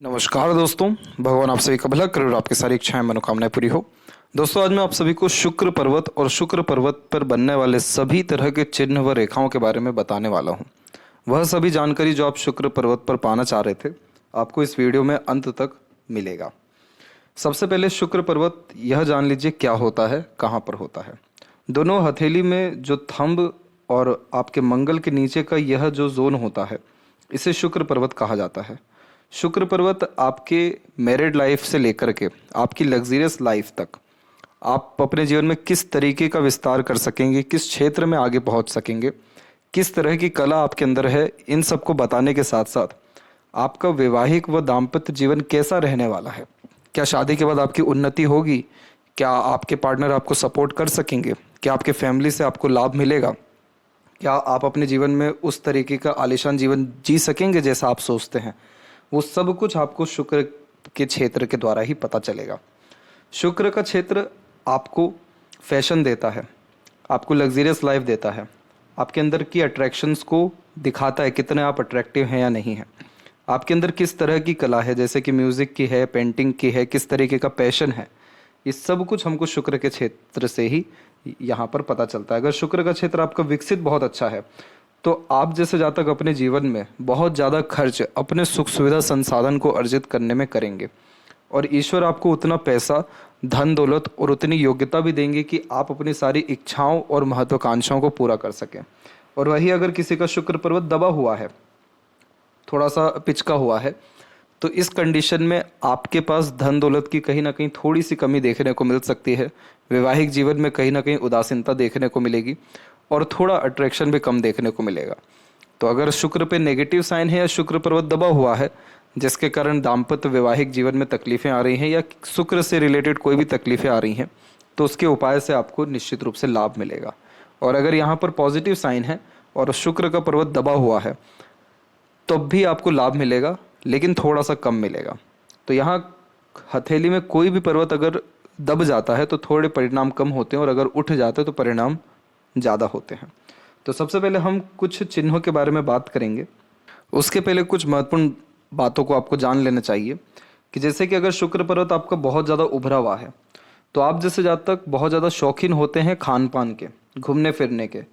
नमस्कार दोस्तों। भगवान आप सभी का भला करे और आपकी सारी इच्छाएं मनोकामनाएं पूरी हो। दोस्तों, आज मैं आप सभी को शुक्र पर्वत और शुक्र पर्वत पर बनने वाले सभी तरह के चिन्ह व रेखाओं के बारे में बताने वाला हूं। वह सभी जानकारी जो आप शुक्र पर्वत पर पाना चाह रहे थे, आपको इस वीडियो में अंत तक मिलेगा। सबसे पहले शुक्र पर्वत यह जान लीजिए क्या होता है, कहाँ पर होता है। दोनों हथेली में जो थंब और आपके मंगल के नीचे का यह जो जोन होता है, इसे शुक्र पर्वत कहा जाता है। शुक्र पर्वत आपके मैरिड लाइफ से लेकर के आपकी लग्जरियस लाइफ तक आप अपने जीवन में किस तरीके का विस्तार कर सकेंगे, किस क्षेत्र में आगे पहुंच सकेंगे, किस तरह की कला आपके अंदर है, इन सबको बताने के साथ साथ आपका वैवाहिक व दाम्पत्य जीवन कैसा रहने वाला है, क्या शादी के बाद आपकी उन्नति होगी, क्या आपके पार्टनर आपको सपोर्ट कर सकेंगे, क्या आपके फैमिली से आपको लाभ मिलेगा, क्या आप अपने जीवन में उस तरीके का आलीशान जीवन जी सकेंगे जैसा आप सोचते हैं, वो सब कुछ आपको शुक्र के क्षेत्र के द्वारा ही पता चलेगा। शुक्र का क्षेत्र आपको फैशन देता है, आपको लग्जरियस लाइफ देता है, आपके अंदर की अट्रैक्शंस को दिखाता है कितने आप अट्रैक्टिव हैं या नहीं हैं, आपके अंदर किस तरह की कला है, जैसे कि म्यूज़िक की है, पेंटिंग की है, किस तरीके का पैशन है। ये सब कुछ हमको शुक्र के क्षेत्र से ही यहाँ पर पता चलता है। अगर शुक्र का क्षेत्र आपका विकसित बहुत अच्छा है तो आप जैसे जातक अपने जीवन में बहुत ज़्यादा खर्च अपने सुख सुविधा संसाधन को अर्जित करने में करेंगे और ईश्वर आपको उतना पैसा, धन दौलत और उतनी योग्यता भी देंगे कि आप अपनी सारी इच्छाओं और महत्वाकांक्षाओं को पूरा कर सकें। और वही अगर किसी का शुक्र पर्वत दबा हुआ है, थोड़ा सा पिचका हुआ है, तो इस कंडीशन में आपके पास धन दौलत की कहीं ना कहीं थोड़ी सी कमी देखने को मिल सकती है। वैवाहिक जीवन में कहीं ना कहीं उदासीनता देखने को मिलेगी और थोड़ा अट्रैक्शन भी कम देखने को मिलेगा। तो अगर शुक्र पे नेगेटिव साइन है या शुक्र पर्वत दबा हुआ है जिसके कारण दाम्पत्य वैवाहिक जीवन में तकलीफें आ रही हैं या शुक्र से रिलेटेड कोई भी तकलीफें आ रही हैं, तो उसके उपाय से आपको निश्चित रूप से लाभ मिलेगा। और अगर यहाँ पर पॉजिटिव साइन है और शुक्र का पर्वत दबा हुआ है तो भी आपको लाभ मिलेगा, लेकिन थोड़ा सा कम मिलेगा। तो यहाँ हथेली में कोई भी पर्वत अगर दब जाता है तो थोड़े परिणाम कम होते हैं और अगर उठ जाते हैं तो परिणाम ज़्यादा होते हैं। तो सबसे पहले हम कुछ चिन्हों के बारे में बात करेंगे। उसके पहले कुछ महत्वपूर्ण बातों को आपको जान लेना चाहिए कि जैसे कि अगर शुक्र पर्वत आपका बहुत ज़्यादा उभरा हुआ है तो आप जैसे जातक बहुत ज़्यादा शौकीन होते हैं खान पान के, घूमने फिरने के,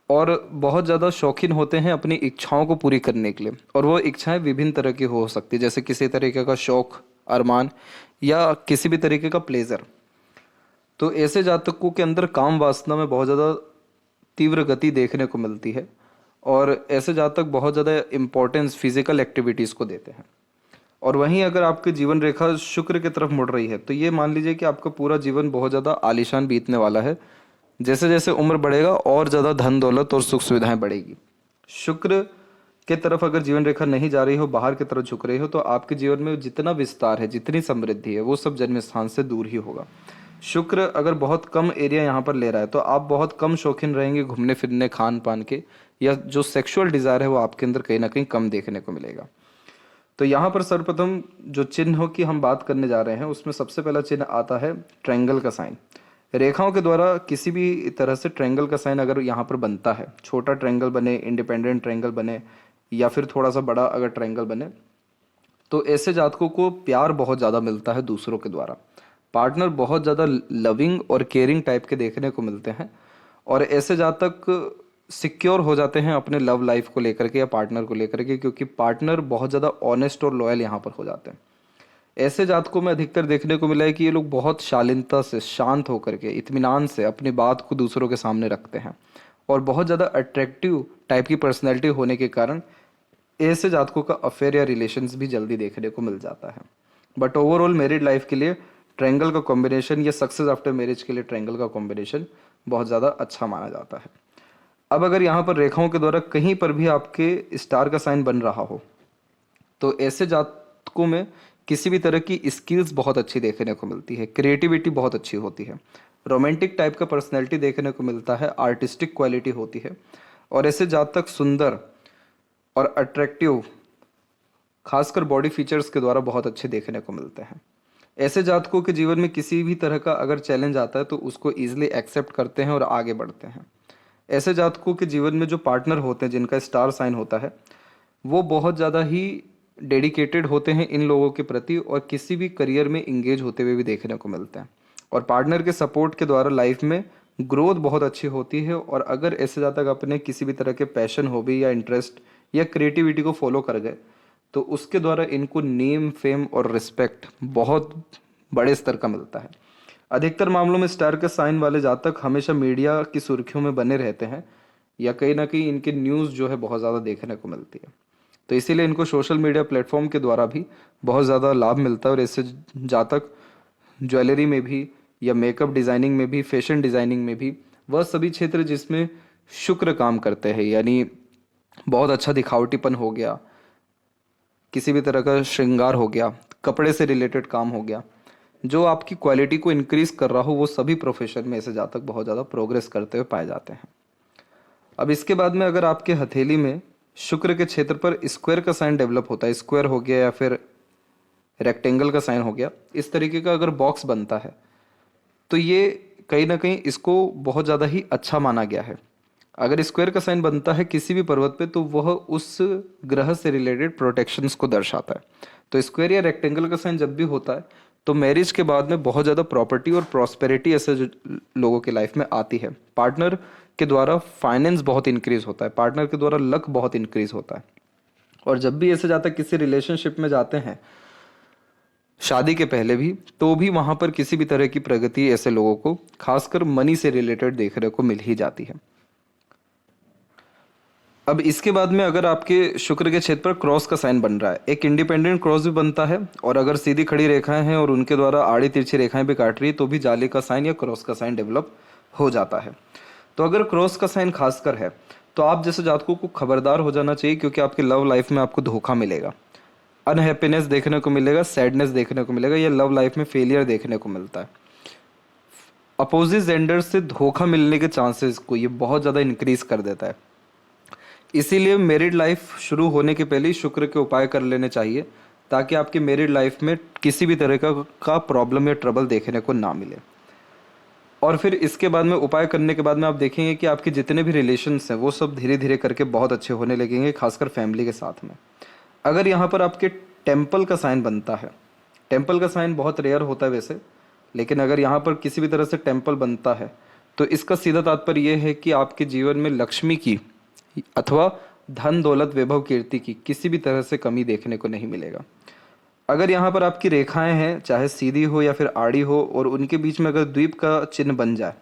और बहुत ज़्यादा शौकीन होते हैं अपनी इच्छाओं को पूरी करने के लिए। और वो इच्छाएं विभिन्न तरह की हो सकती है, जैसे किसी तरीके का शौक, अरमान या किसी भी तरीके का प्लेजर। तो ऐसे जातकों के अंदर काम वासना में बहुत ज़्यादा तीव्र गति देखने को मिलती है और ऐसे जातक बहुत ज़्यादा इम्पोर्टेंस फिजिकल एक्टिविटीज़ को देते हैं। और वहीं अगर आपकी जीवन रेखा शुक्र की तरफ मुड़ रही है तो ये मान लीजिए कि आपका पूरा जीवन बहुत ज़्यादा आलीशान बीतने वाला है। जैसे जैसे उम्र बढ़ेगा और ज़्यादा धन दौलत और सुख सुविधाएं बढ़ेगी। शुक्र के तरफ अगर जीवन रेखा नहीं जा रही हो, बाहर की तरफ झुक रही हो, तो आपके जीवन में जितना विस्तार है, जितनी समृद्धि है, वो सब जन्म स्थान से दूर ही होगा। शुक्र अगर बहुत कम एरिया यहाँ पर ले रहा है तो आप बहुत कम शौकीन रहेंगे घूमने फिरने, खान पान के, या जो सेक्सुअल डिज़ायर है वो आपके अंदर कहीं ना कहीं कम देखने को मिलेगा। तो यहाँ पर सर्वप्रथम जो चिन्हों की हम बात करने जा रहे हैं उसमें सबसे पहला चिन्ह आता है ट्रायंगल का साइन। रेखाओं के द्वारा किसी भी तरह से ट्रायंगल का साइन अगर यहाँ पर बनता है, छोटा ट्रायंगल बने, इंडिपेंडेंट ट्रायंगल बने या फिर थोड़ा सा बड़ा अगर ट्रायंगल बने, तो ऐसे जातकों को प्यार बहुत ज़्यादा मिलता है दूसरों के द्वारा। पार्टनर बहुत ज़्यादा लविंग और केयरिंग टाइप के देखने को मिलते हैं और ऐसे जातक सिक्योर हो जाते हैं अपने लव लाइफ को लेकर के या पार्टनर को लेकर के, क्योंकि पार्टनर बहुत ज़्यादा ऑनेस्ट और लॉयल यहाँ पर हो जाते हैं। ऐसे जातकों में अधिकतर देखने को मिला है कि ये लोग बहुत शालीनता से, शांत होकर के, इत्मीनान से अपनी बात को दूसरों के सामने रखते हैं और बहुत ज़्यादा अट्रैक्टिव टाइप की पर्सनैलिटी होने के कारण ऐसे जातकों का अफेयर या रिलेशंस भी जल्दी देखने को मिल जाता है। बट ओवरऑल मैरिड लाइफ के लिए ट्रायंगल का कॉम्बिनेशन या सक्सेस आफ्टर मैरिज के लिए ट्रायंगल का कॉम्बिनेशन बहुत ज़्यादा अच्छा माना जाता है। अब अगर यहाँ पर रेखाओं के द्वारा कहीं पर भी आपके स्टार का साइन बन रहा हो तो ऐसे जातकों में किसी भी तरह की स्किल्स बहुत अच्छी देखने को मिलती है, क्रिएटिविटी बहुत अच्छी होती है, रोमांटिक टाइप का पर्सनैलिटी देखने को मिलता है, आर्टिस्टिक क्वालिटी होती है और ऐसे जातक सुंदर और अट्रैक्टिव, खासकर बॉडी फीचर्स के द्वारा बहुत अच्छे देखने को मिलते हैं। ऐसे जातकों के जीवन में किसी भी तरह का अगर चैलेंज आता है तो उसको ईजिली एक्सेप्ट करते हैं और आगे बढ़ते हैं। ऐसे जातकों के जीवन में जो पार्टनर होते हैं जिनका स्टार साइन होता है वो बहुत ज़्यादा ही डेडिकेटेड होते हैं इन लोगों के प्रति और किसी भी करियर में इंगेज होते हुए भी देखने को मिलते हैं। और पार्टनर के सपोर्ट के द्वारा लाइफ में ग्रोथ बहुत अच्छी होती है। और अगर ऐसे जातक अपने किसी भी तरह के पैशन, हॉबी या इंटरेस्ट या क्रिएटिविटी को फॉलो कर गए तो उसके द्वारा इनको नेम, फेम और रिस्पेक्ट बहुत बड़े स्तर का मिलता है। अधिकतर मामलों में स्टार के साइन वाले जातक हमेशा मीडिया की सुर्खियों में बने रहते हैं या कहीं ना कहीं इनके न्यूज़ जो है बहुत ज़्यादा देखने को मिलती है। तो इसीलिए इनको सोशल मीडिया प्लेटफॉर्म के द्वारा भी बहुत ज़्यादा लाभ मिलता है। और इससे जातक ज्वेलरी में भी या मेकअप डिज़ाइनिंग में भी, फैशन डिज़ाइनिंग में भी, वह सभी क्षेत्र जिसमें शुक्र काम करते हैं, यानी बहुत अच्छा दिखावटीपन हो गया, किसी भी तरह का श्रृंगार हो गया, कपड़े से रिलेटेड काम हो गया, जो आपकी क्वालिटी को इंक्रीज कर रहा हो, वो सभी प्रोफेशन में ऐसे जातक बहुत ज़्यादा प्रोग्रेस करते हुए पाए जाते हैं। अब इसके बाद में अगर आपके हथेली में शुक्र के क्षेत्र पर स्क्वायर का साइन डेवलप होता है, स्क्वायर हो गया या फिर रेक्टेंगल का साइन हो गया, इस तरीके का अगर बॉक्स बनता है तो ये कहीं ना कहीं इसको बहुत ज़्यादा ही अच्छा माना गया है। अगर स्क्वायर का साइन बनता है किसी भी पर्वत पे तो वह उस ग्रह से रिलेटेड प्रोटेक्शंस को दर्शाता है। तो स्क्वायर या रेक्टेंगल का साइन जब भी होता है तो मैरिज के बाद में बहुत ज़्यादा प्रॉपर्टी और प्रॉस्पेरिटी ऐसे लोगों के लाइफ में आती है। पार्टनर के द्वारा फाइनेंस बहुत इंक्रीज होता है, पार्टनर के द्वारा लक बहुत इंक्रीज होता है। और जब भी ऐसे जाता है किसी रिलेशनशिप में जाते हैं शादी के पहले भी, तो भी वहां पर किसी भी तरह की प्रगति ऐसे लोगों को खासकर मनी से रिलेटेड देखने को मिल ही जाती है। अब इसके बाद में अगर आपके शुक्र के क्षेत्र पर क्रॉस का साइन बन रहा है, एक इंडिपेंडेंट क्रॉस भी बनता है, और अगर सीधी खड़ी रेखाएं हैं और उनके द्वारा आड़ी तिरछी रेखाएं भी काट रही है तो भी जाली का साइन या क्रॉस का साइन डेवलप हो जाता है। तो अगर क्रॉस का साइन खासकर है तो आप जैसे जातकों को खबरदार हो जाना चाहिए, क्योंकि आपके लव लाइफ में आपको धोखा मिलेगा, अनहैप्पीनेस देखने को मिलेगा, सैडनेस देखने को मिलेगा, या लव लाइफ में फेलियर देखने को मिलता है। अपोजिट जेंडर से धोखा मिलने के चांसेस को ये बहुत ज़्यादा इंक्रीज कर देता है। इसीलिए मैरिड लाइफ शुरू होने के पहले ही शुक्र के उपाय कर लेने चाहिए, ताकि आपकी मैरिड लाइफ में किसी भी तरह का प्रॉब्लम या ट्रबल देखने को ना मिले। और फिर इसके बाद में उपाय करने के बाद में आप देखेंगे कि आपके जितने भी रिलेशंस हैं वो सब धीरे धीरे करके बहुत अच्छे होने लगेंगे, खासकर फैमिली के साथ में। अगर यहाँ पर आपके टेम्पल का साइन बनता है, टेम्पल का साइन बहुत रेयर होता है वैसे, लेकिन अगर यहाँ पर किसी भी तरह से टेम्पल बनता है तो इसका सीधा तात्पर्य यह है कि आपके जीवन में लक्ष्मी की अथवा धन, दौलत, वैभव, कीर्ति की किसी भी तरह से कमी देखने को नहीं मिलेगा। अगर यहाँ पर आपकी रेखाएं हैं, चाहे सीधी हो या फिर आड़ी हो, और उनके बीच में अगर द्वीप का चिन्ह बन जाए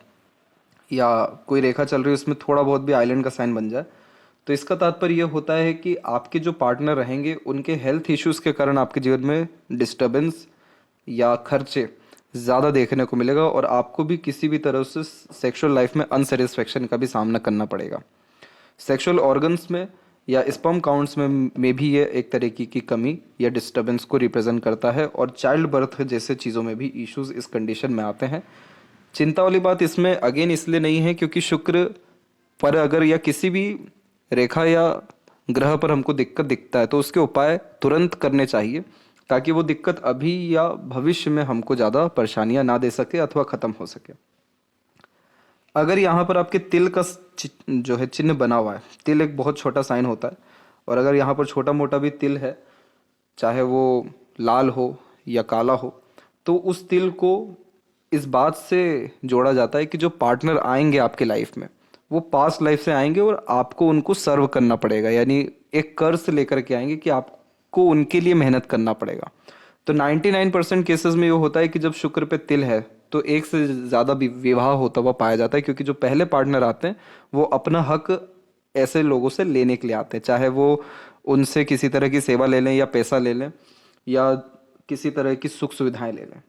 या कोई रेखा चल रही है उसमें थोड़ा बहुत भी आइलैंड का साइन बन जाए, तो इसका तात्पर्य यह होता है कि आपके जो पार्टनर रहेंगे उनके हेल्थ इश्यूज के कारण आपके जीवन में डिस्टर्बेंस या खर्चे ज़्यादा देखने को मिलेगा, और आपको भी किसी भी तरह से सेक्सुअल लाइफ में अनसेटिस्फेक्शन का भी सामना करना पड़ेगा। सेक्सुअल ऑर्गन्स में या स्पर्म काउंट्स में भी ये एक तरीके की कमी या डिस्टर्बेंस को रिप्रेजेंट करता है, और चाइल्ड बर्थ जैसे चीज़ों में भी इश्यूज इस कंडीशन में आते हैं। चिंता वाली बात इसमें अगेन इसलिए नहीं है क्योंकि शुक्र पर अगर या किसी भी रेखा या ग्रह पर हमको दिक्कत दिखता है तो उसके उपाय तुरंत करने चाहिए, ताकि वो दिक्कत अभी या भविष्य में हमको ज़्यादा परेशानियां ना दे सके अथवा ख़त्म हो सके। अगर यहाँ पर आपके तिल का जो है चिन्ह बना हुआ है, तिल एक बहुत छोटा साइन होता है, और अगर यहाँ पर छोटा मोटा भी तिल है, चाहे वो लाल हो या काला हो, तो उस तिल को इस बात से जोड़ा जाता है कि जो पार्टनर आएंगे आपके लाइफ में वो पास्ट लाइफ से आएंगे और आपको उनको सर्व करना पड़ेगा, यानी एक कर्ज लेकर के आएंगे कि आपको उनके लिए मेहनत करना पड़ेगा। तो 99% केसेस में ये होता है कि जब शुक्र पे तिल है तो एक से ज़्यादा विवाह होता हुआ पाया जाता है, क्योंकि जो पहले पार्टनर आते हैं वो अपना हक ऐसे लोगों से लेने के लिए आते हैं, चाहे वो उनसे किसी तरह की सेवा ले लें या पैसा ले लें या किसी तरह की सुख सुविधाएं ले लें।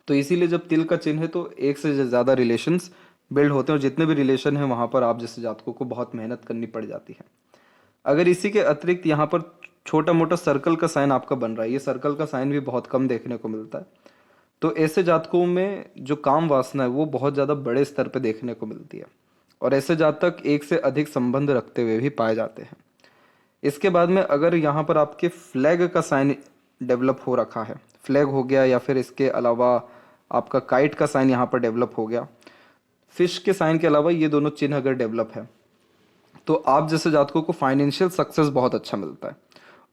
तो इसीलिए जब तिल का चिन्ह है तो एक से ज़्यादा रिलेशंस बिल्ड होते हैं, और जितने भी रिलेशन हैं वहाँ पर आप जैसे जातकों को बहुत मेहनत करनी पड़ जाती है। अगर इसी के अतिरिक्त यहाँ पर छोटा मोटा सर्कल का साइन आपका बन रहा है, ये सर्कल का साइन भी बहुत कम देखने को मिलता है, तो ऐसे जातकों में जो काम वासना है वो बहुत ज़्यादा बड़े स्तर पर देखने को मिलती है, और ऐसे जातक एक से अधिक संबंध रखते हुए भी पाए जाते हैं। इसके बाद में अगर यहाँ पर आपके फ्लैग का साइन डेवलप हो रखा है, फ्लैग हो गया, या फिर इसके अलावा आपका काइट का साइन यहाँ पर डेवलप हो गया, फिश के साइन के अलावा ये दोनों चिन्ह अगर डेवलप है, तो आप जैसे जातकों को फाइनेंशियल सक्सेस बहुत अच्छा मिलता है,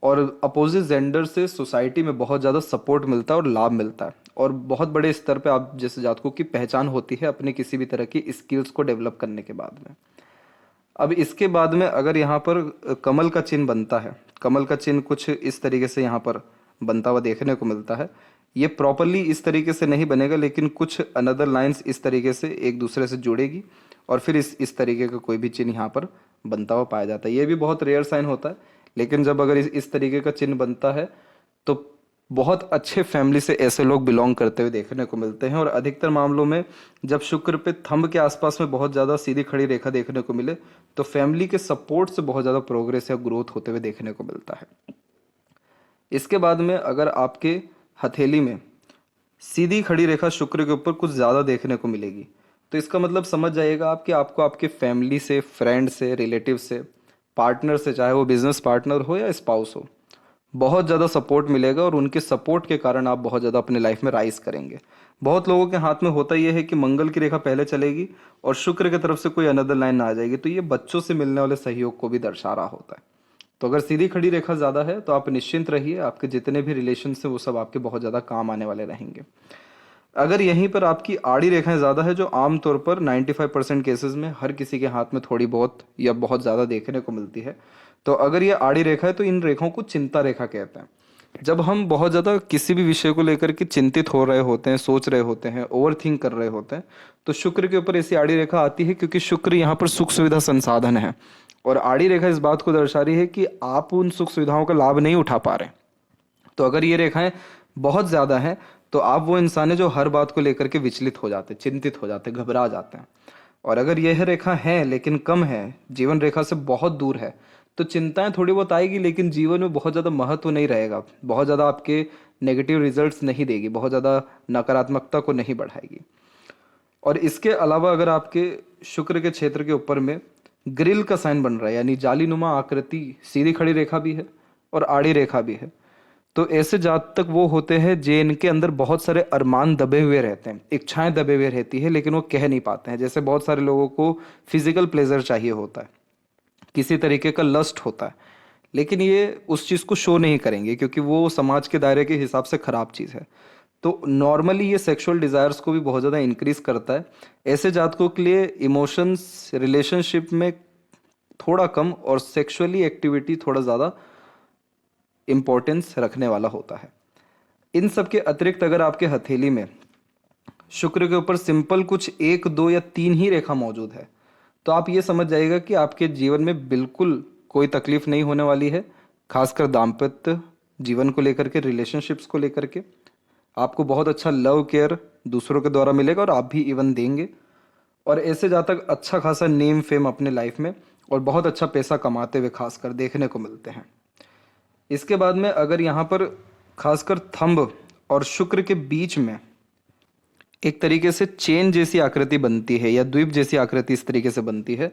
और अपोजिट जेंडर से सोसाइटी में बहुत ज़्यादा सपोर्ट मिलता है और लाभ मिलता है, और बहुत बड़े स्तर पे आप जैसे जातकों की पहचान होती है अपने किसी भी तरह की स्किल्स को डेवलप करने के बाद में। अब इसके बाद में अगर यहाँ पर कमल का चिन्ह बनता है, कमल का चिन्ह कुछ इस तरीके से यहाँ पर बनता हुआ देखने को मिलता है। ये प्रॉपरली इस तरीके से नहीं बनेगा, लेकिन कुछ अनदर लाइंस इस तरीके से एक दूसरे से जुड़ेगी और फिर इस तरीके का कोई भी चिन्ह यहाँ पर बनता हुआ पाया जाता है। ये भी बहुत रेयर साइन होता है, लेकिन जब अगर इस तरीके का चिन्ह बनता है तो बहुत अच्छे फैमिली से ऐसे लोग बिलोंग करते हुए देखने को मिलते हैं। और अधिकतर मामलों में जब शुक्र पे थंब के आसपास में बहुत ज़्यादा सीधी खड़ी रेखा देखने को मिले तो फैमिली के सपोर्ट से बहुत ज़्यादा प्रोग्रेस या ग्रोथ होते हुए देखने को मिलता है। इसके बाद में अगर आपके हथेली में सीधी खड़ी रेखा शुक्र के ऊपर कुछ ज़्यादा देखने को मिलेगी तो इसका मतलब समझ जाइएगा आप कि आपको आपके फैमिली से, फ्रेंड से, रिलेटिव से, पार्टनर से, चाहे वो बिजनेस पार्टनर हो या स्पाउस हो, बहुत ज़्यादा सपोर्ट मिलेगा और उनके सपोर्ट के कारण आप बहुत ज़्यादा अपने लाइफ में राइज करेंगे। बहुत लोगों के हाथ में होता यह है कि मंगल की रेखा पहले चलेगी और शुक्र की तरफ से कोई अनदर लाइन आ जाएगी, तो ये बच्चों से मिलने वाले सहयोग को भी दर्शा रहा होता है। तो अगर सीधी खड़ी रेखा ज़्यादा है तो आप निश्चिंत रहिए, आपके जितने भी रिलेशन हैं वो सब आपके बहुत ज़्यादा काम आने वाले रहेंगे। अगर यहीं पर आपकी आड़ी रेखाएं ज़्यादा है, जो आमतौर पर 95% केसेस में हर किसी के हाथ में थोड़ी बहुत या बहुत ज़्यादा देखने को मिलती है, तो अगर ये आड़ी रेखा है तो इन रेखाओं को चिंता रेखा कहते हैं। जब हम बहुत ज़्यादा किसी भी विषय को लेकर के चिंतित हो रहे होते हैं, सोच रहे होते हैं, ओवर थिंक कर रहे होते हैं, तो शुक्र के ऊपर ऐसी आड़ी रेखा आती है, क्योंकि शुक्र यहाँ पर सुख सुविधा संसाधन है और आड़ी रेखा इस बात को दर्शा रही है कि आप उन सुख सुविधाओं का लाभ नहीं उठा पा रहे। तो अगर ये रेखाएं बहुत ज़्यादा हैं तो आप वो इंसान है जो हर बात को लेकर के विचलित हो जाते, चिंतित हो जाते, घबरा जाते हैं। और अगर यह रेखा है लेकिन कम है, जीवन रेखा से बहुत दूर है, तो चिंताएं थोड़ी बहुत आएगी लेकिन जीवन में बहुत ज़्यादा महत्व नहीं रहेगा, बहुत ज़्यादा आपके नेगेटिव रिजल्ट्स नहीं देगी, बहुत ज़्यादा नकारात्मकता को नहीं बढ़ाएगी। और इसके अलावा अगर आपके शुक्र के क्षेत्र के ऊपर में ग्रिल का साइन बन रहा है, यानी जालीनुमा आकृति, सीधी खड़ी रेखा भी है और आड़ी रेखा भी है, तो ऐसे जातक वो होते हैं जिनके अंदर बहुत सारे अरमान दबे हुए रहते हैं, इच्छाएं दबे हुए रहती है, लेकिन वो कह नहीं पाते हैं। जैसे बहुत सारे लोगों को फिजिकल प्लेजर चाहिए होता है, किसी तरीके का लस्ट होता है, लेकिन ये उस चीज़ को शो नहीं करेंगे क्योंकि वो समाज के दायरे के हिसाब से खराब चीज़ है। तो नॉर्मली ये सेक्सुअल डिज़ायर्स को भी बहुत ज़्यादा इंक्रीज करता है। ऐसे जातकों के लिए इमोशंस रिलेशनशिप में थोड़ा कम और सेक्सुअली एक्टिविटी थोड़ा ज़्यादा इम्पोर्टेंस रखने वाला होता है। इन सब के अतिरिक्त अगर आपके हथेली में शुक्र के ऊपर सिंपल कुछ 1, 2 या 3 ही रेखा मौजूद है तो आप ये समझ जाइएगा कि आपके जीवन में बिल्कुल कोई तकलीफ नहीं होने वाली है, खासकर दाम्पत्य जीवन को लेकर के, रिलेशनशिप्स को लेकर के। आपको बहुत अच्छा लव केयर दूसरों के द्वारा मिलेगा और आप भी इवन देंगे। और ऐसे जातक अच्छा खासा नेम फेम अपने लाइफ में और बहुत अच्छा पैसा कमाते हुए खासकर देखने को मिलते हैं। इसके बाद में अगर यहाँ पर खासकर थंब और शुक्र के बीच में एक तरीके से चेन जैसी आकृति बनती है या द्वीप जैसी आकृति इस तरीके से बनती है,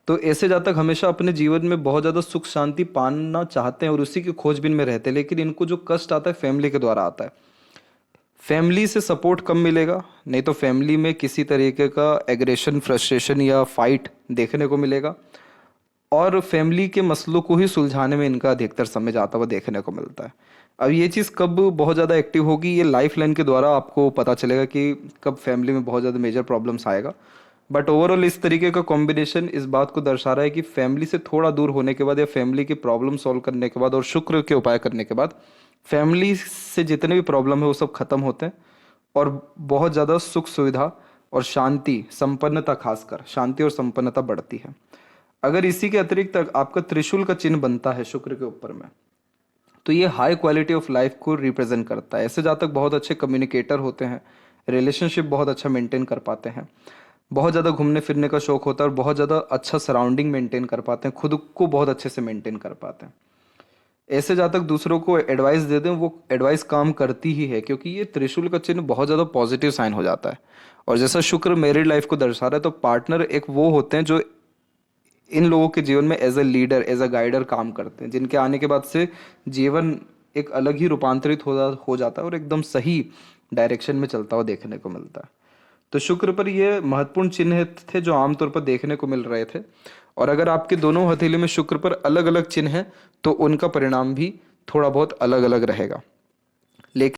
तो ऐसे जातक हमेशा अपने जीवन में बहुत ज़्यादा सुख शांति पाना चाहते हैं और उसी की खोजबीन में रहते हैं, लेकिन इनको जो कष्ट आता है फैमिली के द्वारा आता है। फैमिली से सपोर्ट कम मिलेगा, नहीं तो फैमिली में किसी तरीके का एग्रेशन, फ्रस्ट्रेशन या फाइट देखने को मिलेगा और फैमिली के मसलों को ही सुलझाने में इनका अधिकतर समय जाता हुआ देखने को मिलता है। अब ये चीज़ कब बहुत ज़्यादा एक्टिव होगी, ये लाइफ लाइन के द्वारा आपको पता चलेगा कि कब फैमिली में बहुत ज़्यादा मेजर प्रॉब्लम्स आएगा। बट ओवरऑल इस तरीके का कॉम्बिनेशन इस बात को दर्शा रहा है कि फैमिली से थोड़ा दूर होने के बाद या फैमिली की प्रॉब्लम सॉल्व करने के बाद और शुक्र के उपाय करने के बाद फैमिली से जितने भी प्रॉब्लम है वो सब खत्म होते हैं और बहुत ज़्यादा सुख सुविधा और शांति, संपन्नता, खासकर शांति और संपन्नता बढ़ती है। अगर इसी के अतिरिक्त आपका त्रिशूल का चिन्ह बनता है शुक्र के ऊपर में, तो ये हाई क्वालिटी ऑफ लाइफ को रिप्रेजेंट करता है। ऐसे जातक बहुत अच्छे कम्युनिकेटर होते हैं, रिलेशनशिप बहुत अच्छा मेंटेन कर पाते हैं, बहुत ज़्यादा घूमने फिरने का शौक होता है और बहुत ज़्यादा अच्छा सराउंडिंग मेंटेन कर पाते हैं, खुद को बहुत अच्छे से मेंटेन कर पाते हैं। ऐसे जातक दूसरों को एडवाइस दे दें, वो एडवाइस काम करती ही है, क्योंकि ये त्रिशूल का चिन्ह बहुत ज़्यादा पॉजिटिव साइन हो जाता है। और जैसा शुक्र मैरिड लाइफ को दर्शा रहा है, तो पार्टनर एक वो होते हैं जो इन लोगों के जीवन में as a leader, as a guider काम करते हैं, जिनके आने के बाद से जीवन एक अलग ही रूपांतरित हो जाता है और एकदम सही डायरेक्शन में चलता हुआ देखने को मिलता है। तो शुक्र पर ये महत्वपूर्ण चिन्ह थे जो आमतौर पर देखने को मिल रहे थे। और अगर आपके दोनों हथेली में शुक्र पर अलग अलग चिन्ह हैं तो उनका परिणाम भी थोड़ा बहुत अलग अलग रहेगा, लेकिन